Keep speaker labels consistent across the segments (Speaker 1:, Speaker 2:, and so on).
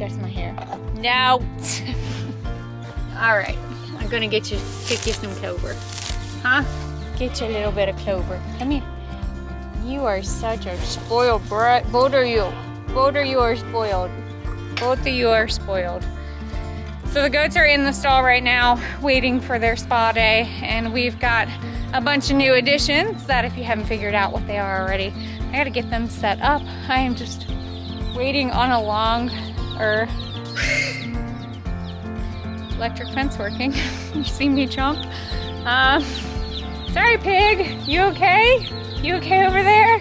Speaker 1: touch my hair. No. All right, I'm gonna get you some clover. Huh? Get you a little bit of clover. Come here. You are such a spoiled brat. Both of you. Both of you are spoiled. Both of you are spoiled. So the goats are in the stall right now, waiting for their spa day, and we've got a bunch of new additions that if you haven't figured out what they are already, I gotta get them set up. I am just waiting on a long, electric fence working. You see me jump? Sorry, pig. You okay? You okay over there?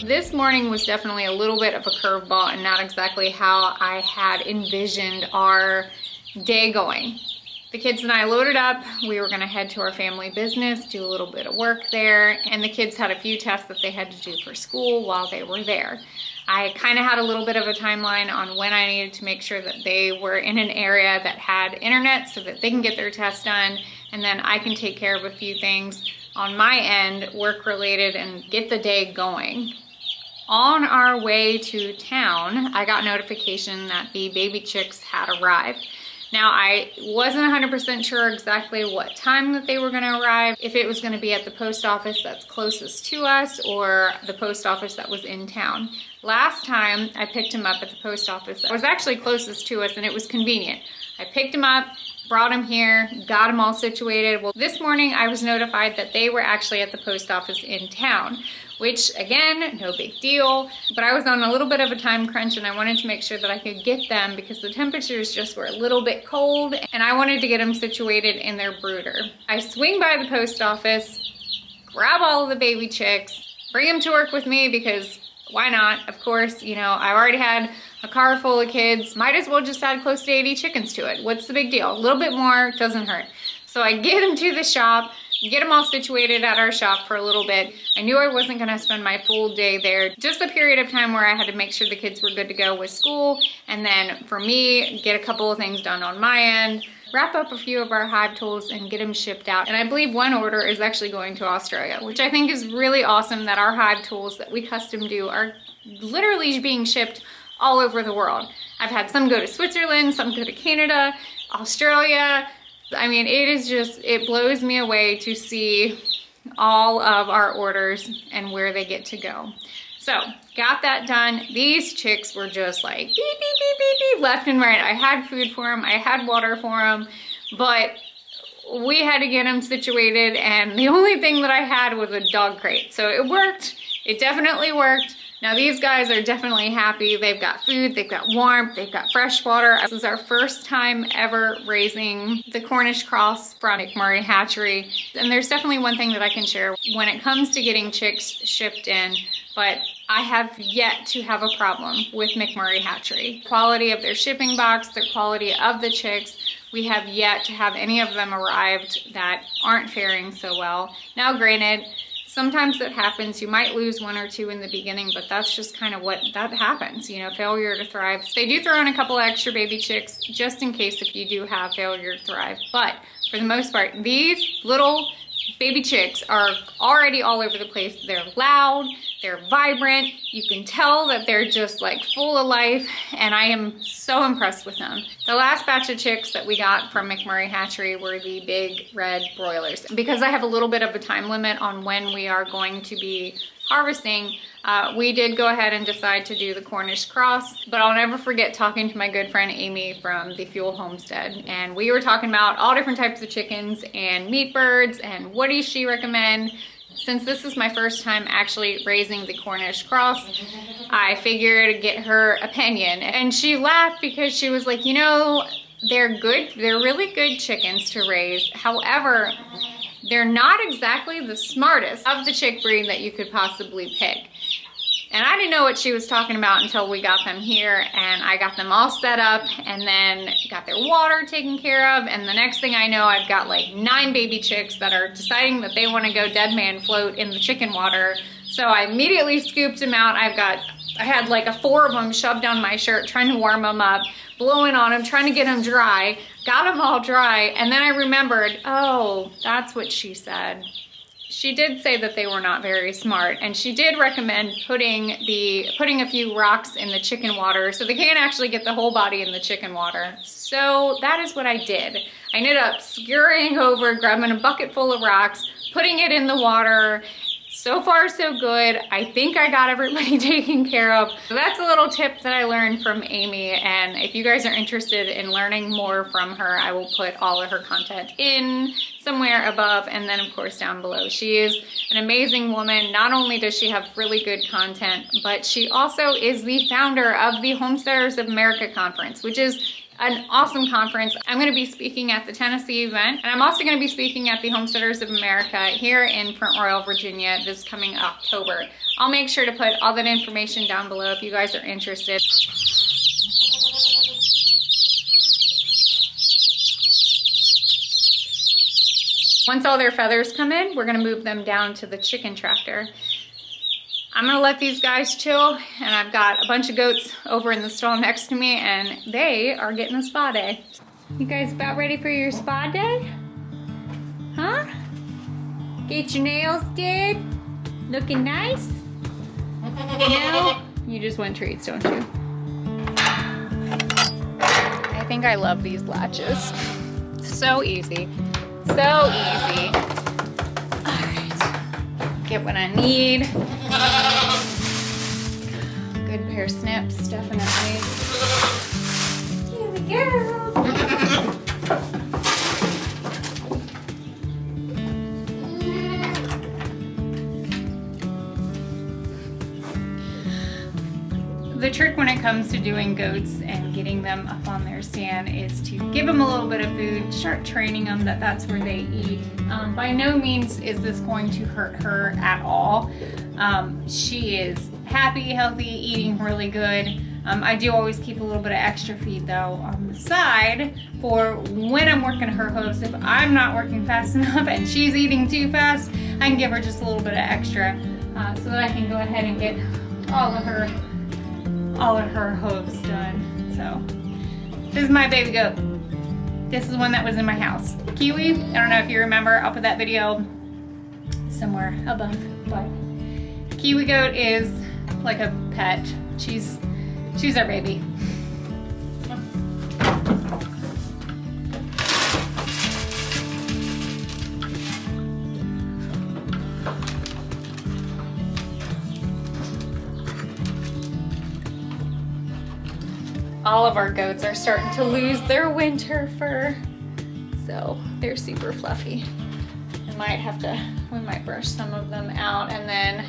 Speaker 1: This morning was definitely a little bit of a curveball and not exactly how I had envisioned our day going. The kids and I loaded up. We were gonna head to our family business, do a little bit of work there, and the kids had a few tests that they had to do for school while they were there. I kind of had a little bit of a timeline on when I needed to make sure that they were in an area that had internet so that they can get their tests done, and then I can take care of a few things on my end, work related, and get the day going. On our way to town, I got notification that the baby chicks had arrived. Now, I wasn't 100% sure exactly what time that they were gonna arrive, if it was gonna be at the post office that's closest to us or the post office that was in town. Last time I picked them up at the post office that was actually closest to us, and it was convenient. I picked them up, brought them here, got them all situated. Well, this morning I was notified that they were actually at the post office in town, which again, no big deal, but I was on a little bit of a time crunch and I wanted to make sure that I could get them because the temperatures just were a little bit cold and I wanted to get them situated in their brooder. I swing by the post office, grab all of the baby chicks, bring them to work with me because why not? Of course, you know, I've already had a car full of kids. Might as well just add close to 80 chickens to it. What's the big deal? A little bit more doesn't hurt. So I get them to the shop, get them all situated at our shop for a little bit. I knew I wasn't gonna spend my full day there. Just a period of time where I had to make sure the kids were good to go with school. And then for me, get a couple of things done on my end, wrap up a few of our hive tools and get them shipped out. And I believe one order is actually going to Australia, which I think is really awesome that our hive tools that we custom do are literally being shipped all over the world. I've had some go to Switzerland, some go to Canada, Australia. I mean, it is just, it blows me away to see all of our orders and where they get to go. So, got that done. These chicks were just like beep, beep, beep, beep, beep, left and right. I had food for them, I had water for them, but we had to get them situated and the only thing that I had was a dog crate. So it worked, it definitely worked. Now these guys are definitely happy. They've got food, they've got warmth, they've got fresh water. This is our first time ever raising the Cornish cross from McMurray Hatchery. And there's definitely one thing that I can share when it comes to getting chicks shipped in, but I have yet to have a problem with McMurray Hatchery. Quality of their shipping box, the quality of the chicks, we have yet to have any of them arrived that aren't faring so well. Now granted, sometimes that happens. You might lose one or two in the beginning, but that's just kind of what that happens, you know, failure to thrive. They do throw in a couple extra baby chicks just in case if you do have failure to thrive. But for the most part, these little baby chicks are already all over the place. They're loud, they're vibrant. You can tell that they're just like full of life, and I am so impressed with them. The last batch of chicks that we got from McMurray Hatchery were the big red broilers. Because I have a little bit of a time limit on when we are going to be harvesting, we did go ahead and decide to do the Cornish cross, but I'll never forget talking to my good friend Amy from the Fuel Homestead, and we were talking about all different types of chickens and meat birds and what does she recommend. Since this is my first time actually raising the Cornish cross, I figured to get her opinion, and she laughed because she was like, you know, they're good, they're really good chickens to raise. However, they're not exactly the smartest of the chick breed that you could possibly pick. And I didn't know what she was talking about until we got them here, and I got them all set up and then got their water taken care of. And the next thing I know, I've got like 9 baby chicks that are deciding that they want to go dead man float in the chicken water. So I immediately scooped them out. I had like 4 of them shoved on my shirt, trying to warm them up, blowing on them, trying to get them dry. Got them all dry, and then I remembered, oh, that's what she said. She did say that they were not very smart, and she did recommend putting a few rocks in the chicken water so they can't actually get the whole body in the chicken water. So that is what I did. I ended up scurrying over, grabbing a bucket full of rocks, putting it in the water. So far, so good. I think I got everybody taken care of. So that's a little tip that I learned from Amy, and if you guys are interested in learning more from her, I will put all of her content in somewhere above and then of course down below. She is an amazing woman. Not only does she have really good content, but she also is the founder of the Homesteaders of America conference, which is an awesome conference. I'm going to be speaking at the Tennessee event, and I'm also going to be speaking at the Homesteaders of America here in Prince Royal, Virginia this coming October. I'll make sure to put all that information down below if you guys are interested. Once all their feathers come in, we're going to move them down to the chicken tractor. I'm gonna let these guys chill, and I've got a bunch of goats over in the stall next to me, and they are getting a spa day. You guys about ready for your spa day? Huh? Get your nails did? Looking nice? No? You just want treats, don't you? I think I love these latches. So easy. So easy. Get what I need. Good pair of snips, definitely. Here we go. The trick when it comes to doing goats and getting them up on their stand is to give them a little bit of food, start training them that that's where they eat. By no means is this going to hurt her at all. She is happy, healthy, eating really good. I do always keep a little bit of extra feed though on the side for when I'm working her hooves. If I'm not working fast enough and she's eating too fast, I can give her just a little bit of extra so that I can go ahead and get all of her hooves done. So this is my baby goat. This is one that was in my house. Kiwi, I don't know if you remember, I'll put that video somewhere above, but Kiwi goat is like a pet. She's our baby. All of our goats are starting to lose their winter fur, so they're super fluffy. We might brush some of them out, and then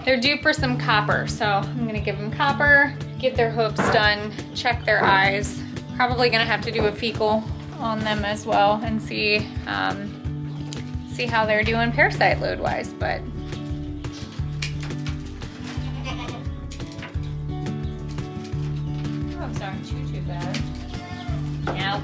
Speaker 1: they're due for some copper. So I'm gonna give them copper, get their hooves done, check their eyes. Probably gonna have to do a fecal on them as well and see how they're doing parasite load wise, but aren't too bad. Now